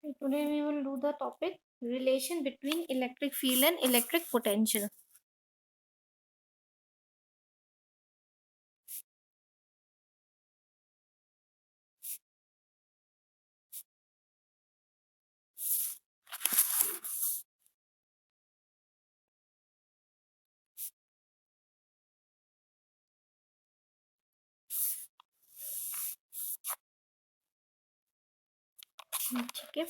Today we will do the topic relation between electric field and electric potential. Okay.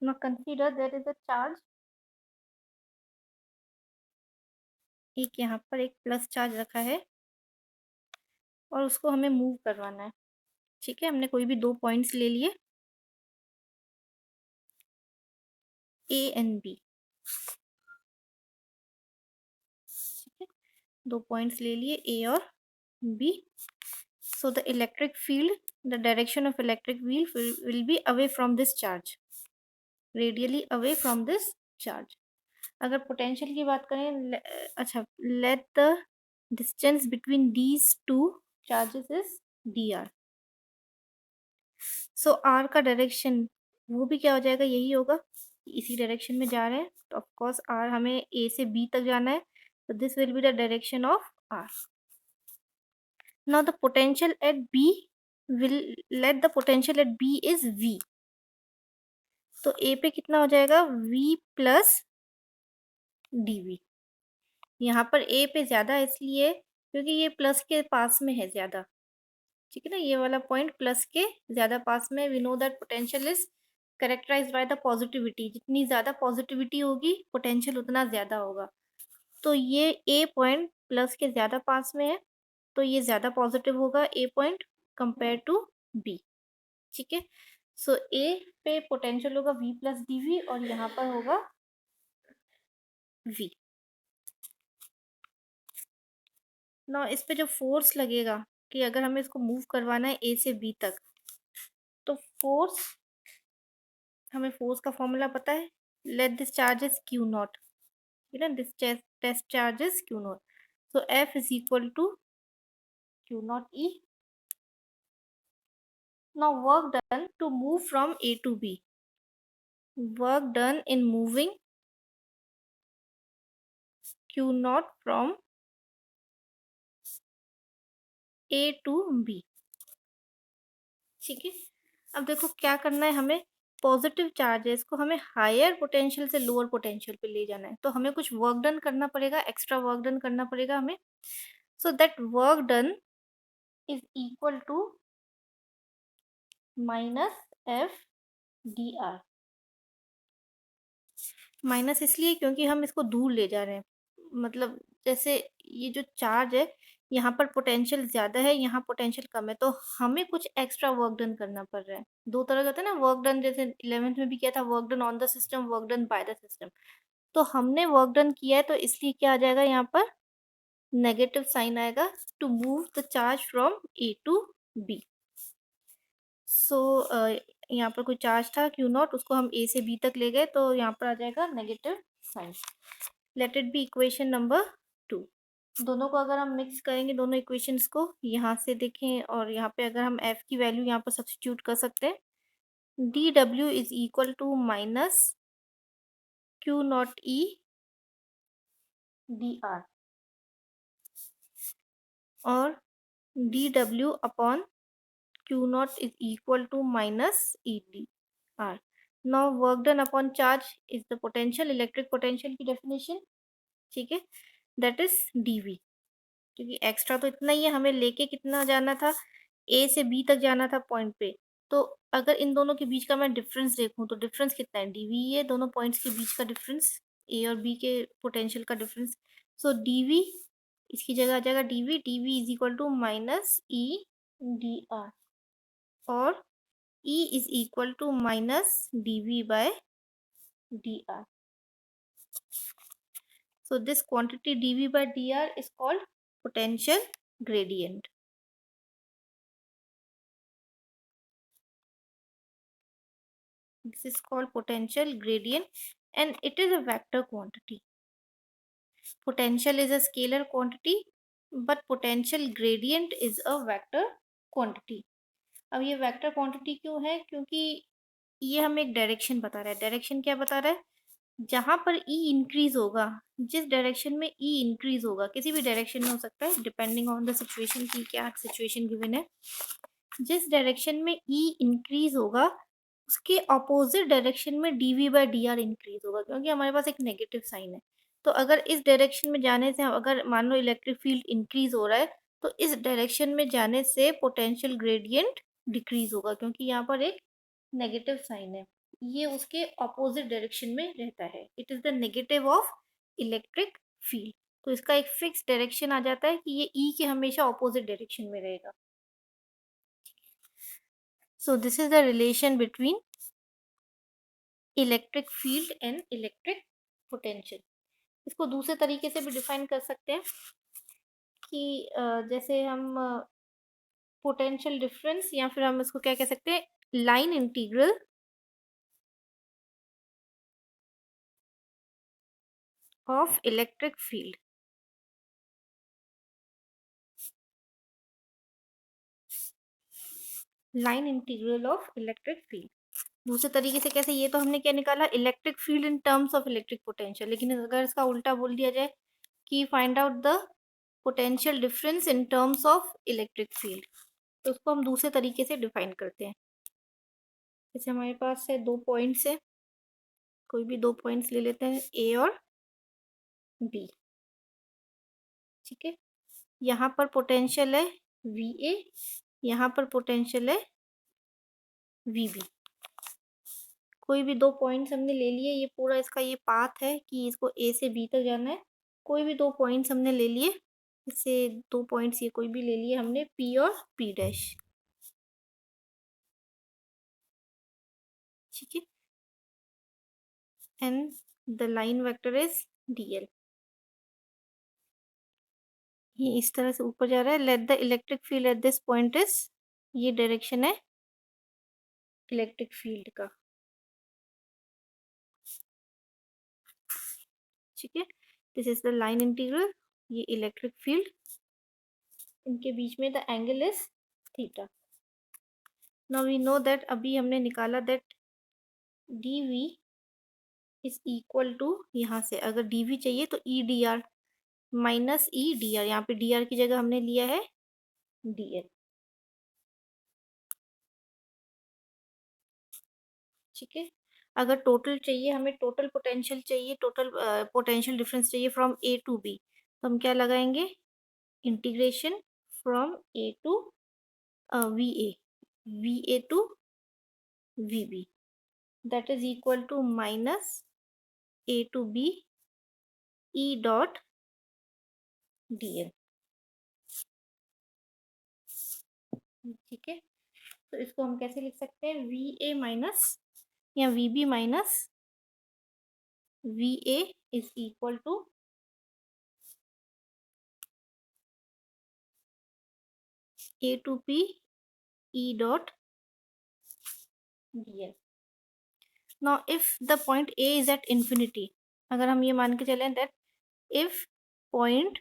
Now consider there is a charge. एक यहाँ पर एक plus charge रखा है और उसको हमें मूव करवाना है. ठीक है, हमने कोई भी दो पॉइंट्स ले लिए ए एंड बी. ठीक है, दो पॉइंट्स ले लिए ए और B. So the electric field, the direction of electric field will be away from this charge, radially away from this charge. अगर पोटेंशियल की बात करें, अच्छा, let the distance between these two charges is D R. So R का direction वो भी क्या हो जाएगा, यही होगा, इसी डायरेक्शन में जा रहे हैं. तो ऑफकोर्स आर हमें ए से बी तक जाना है, तो this will be the direction of R. Now the potential at B will, let the potential at B is V. तो ए पे कितना हो जाएगा, वी प्लस डी वी. यहाँ पर ए पे ज़्यादा इसलिए क्योंकि ये प्लस के पास में है ज़्यादा. ठीक है ना, ये वाला पॉइंट प्लस के ज़्यादा पास में. We know that potential is characterized by the positivity. जितनी ज़्यादा पॉजिटिविटी होगी पोटेंशियल उतना ज़्यादा होगा. तो ये ए पॉइंट प्लस के ज़्यादा पास में है, तो ये ज़्यादा पॉजिटिव होगा ए पॉइंट कंपेयर टू बी. ठीक है, सो ए पे पोटेंशियल होगा वी प्लस डी वी और यहाँ पर होगा वी. ना इस पे जो फोर्स लगेगा कि अगर हमें इसको मूव करवाना है ए से बी तक, तो फोर्स, हमें फोर्स का फॉर्मूला पता है. Let this charges Q naught, ठीक है ना, this test charges Q naught. So F is equal to Q naught E. Now work done to move from A to B. Work done in moving Q naught from A to B. ठीक है, अब देखो क्या करना है, हमें positive charges को हमें हायर पोटेंशियल से लोअर पोटेंशियल पे ले जाना है. तो हमें कुछ वर्क डन करना पड़ेगा, एक्स्ट्रा वर्क डन करना पड़ेगा हमें. So that work done is equal to minus F D R. Minus इसलिए क्योंकि हम इसको दूर ले जा रहे हैं. मतलब जैसे ये जो चार्ज है, यहाँ पर पोटेंशियल ज़्यादा है, यहाँ पोटेंशियल कम है, तो हमें कुछ एक्स्ट्रा वर्क डन करना पड़ रहा है. दो तरह का होता है ना वर्क डन, जैसे 11th में भी किया था, work done on the system, work done by the system. तो हमने वर्क डन किया है, तो इसलिए क्या आ जाएगा, यहाँ पर नेगेटिव साइन आएगा to move the charge from A to B. So यहाँ पर कोई चार्ज था क्यू नॉट, उसको हम ए से बी तक ले गए, तो यहाँ पर आ जाएगा negative sign. Let it be equation number 2. दोनों को अगर हम मिक्स करेंगे, दोनों इक्वेशंस को यहाँ से देखें, और यहाँ पे अगर हम f की वैल्यू यहाँ पर सब्स्टिट्यूट कर सकते हैं, d W is equal to minus q naught E d r, और d W upon q naught is equal to minus E d r. Now work done upon charge is the potential, electric potential की definition. ठीक है, that is d V. क्योंकि extra तो इतना ही है, हमें लेके कितना जाना था, ए से बी तक जाना था पॉइंट पे. तो अगर इन दोनों के बीच का मैं डिफरेंस देखूं, तो डिफरेंस कितना है, डी वी है, दोनों पॉइंट्स के बीच का डिफरेंस, ए और बी के पोटेंशियल का डिफरेंस. सो डी वी, इसकी जगह आ जाएगा d V is equal to minus E d r, और E is equal to minus d V by D r. So this quantity dV by dr is called potential gradient. This is called potential gradient, and it is a vector quantity. Potential is a scalar quantity, but potential gradient is a vector quantity. अब ये vector quantity क्यों है, क्योंकि ये हमें एक direction बता रहा है। डायरेक्शन क्या बता रहा है? जहाँ पर ई इंक्रीज होगा, जिस डायरेक्शन में ई इंक्रीज होगा, किसी भी डायरेक्शन में हो सकता है डिपेंडिंग ऑन द सिचुएशन की क्या सिचुएशन गिवन है। जिस डायरेक्शन में ई इंक्रीज होगा, उसके ऑपोजिट डायरेक्शन में DV by D R increase होगा, क्योंकि हमारे पास एक नेगेटिव साइन है। तो अगर इस डायरेक्शन में जाने से अगर मान लो इलेक्ट्रिक फील्ड इंक्रीज हो रहा है, तो इस डायरेक्शन में जाने से पोटेंशियल ग्रेडियंट डिक्रीज होगा, क्योंकि यहाँ पर एक नेगेटिव साइन है। ये उसके ऑपोजिट डायरेक्शन में रहता है। It is the negative of electric field. तो इसका एक फिक्स डायरेक्शन आ जाता है कि ये ई के हमेशा ऑपोजिट डायरेक्शन में रहेगा। So this is the relation between electric field and electric potential. इसको दूसरे तरीके से भी डिफाइन कर सकते हैं कि जैसे हम पोटेंशियल डिफरेंस, या फिर हम इसको क्या कह सकते हैं, line integral of electric field. Line integral of electric field दूसरे तरीके से कैसे? ये तो हमने क्या निकाला, electric field in terms of electric potential. लेकिन अगर इसका उल्टा बोल दिया जाए कि find out the potential difference in terms of electric field, तो उसको हम दूसरे तरीके से डिफाइन करते हैं। जैसे हमारे पास है दो पॉइंट्स है, कोई भी दो पॉइंट्स ले लेते हैं, ए और बी। ठीक है, यहाँ पर पोटेंशियल है वी ए, यहाँ पर पोटेंशियल है वी बी। कोई भी दो पॉइंट्स हमने ले लिए, ये पूरा इसका ये पाथ है कि इसको ए से बी तक जाना है। कोई भी दो पॉइंट्स हमने ले लिए, इससे दो पॉइंट्स ये कोई भी ले लिए हमने, पी और पी डैश। ठीक है, and the line vector is D L. ये इस तरह से ऊपर जा रहा है। Let the electric field at this point is, ये डायरेक्शन है इलेक्ट्रिक फील्ड का। ठीक है, this is the line integral, ये इलेक्ट्रिक फील्ड, इनके बीच में the angle is theta. Now we know that, अभी हमने निकाला that D V is equal to, यहाँ से अगर डी वी चाहिए तो ई d R minus E d are. यहाँ पे डी आर की जगह हमने लिया है डी एल। ठीक है, अगर टोटल चाहिए हमें, टोटल पोटेंशियल चाहिए, टोटल पोटेंशियल डिफरेंस चाहिए फ्रॉम ए टू बी, तो हम क्या लगाएंगे, integration from A to V A, V A to V B, that is equal to minus A to B E dot D L. ठीक है, तो इसको हम कैसे लिख सकते हैं, वी ए माइनस या V B minus V A is equal to A to P E dot D L. Now if the point A is at infinity, अगर हम ये मान के चलें that if point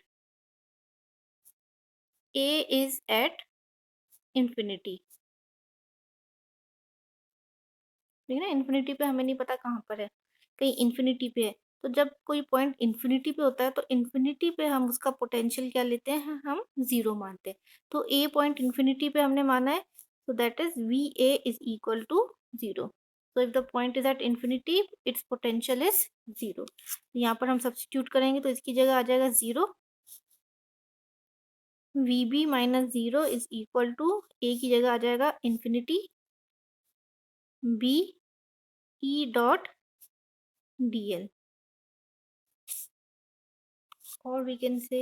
A is at infinity, ठीक है ना, इन्फिनिटी पे हमें नहीं पता कहाँ पर है, कहीं इन्फिनिटी पे है। तो जब कोई पॉइंट इन्फिनिटी पे होता है, तो इन्फिनिटी पे हम उसका पोटेंशियल क्या लेते हैं, हम जीरो मानते हैं। तो ए पॉइंट इन्फिनिटी पे हमने माना है, तो that is V A is equal to zero. तो if the point is at infinity, its potential is zero. यहाँ पर हम सब्सटीट्यूट करेंगे तो इसकी जगह आ जाएगा zero, V B minus zero is equal to, A की जगह आ जाएगा infinity B E dot D l, or we can say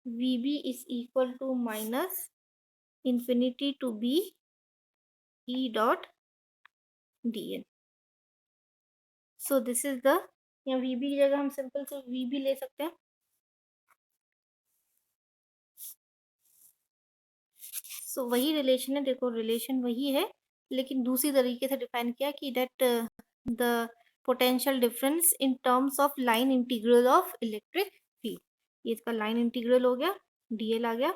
VB is equal to minus infinity to B E dot dl. So this is the, या VB की जगह हम simple से VB ले सकते हैं। सो वही रिलेशन है, देखो रिलेशन वही है, लेकिन दूसरी तरीके से डिफाइन किया कि that the potential difference in terms of line integral of electric field. ये इसका लाइन इंटीग्रल हो गया, डीएल आ गया।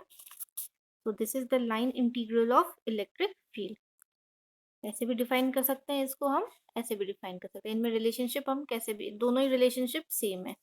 So this is the line integral of electric field. ऐसे भी डिफाइन कर सकते हैं इसको हम, ऐसे भी डिफाइन कर सकते हैं। इनमें रिलेशनशिप हम कैसे भी, दोनों ही रिलेशनशिप सेम है।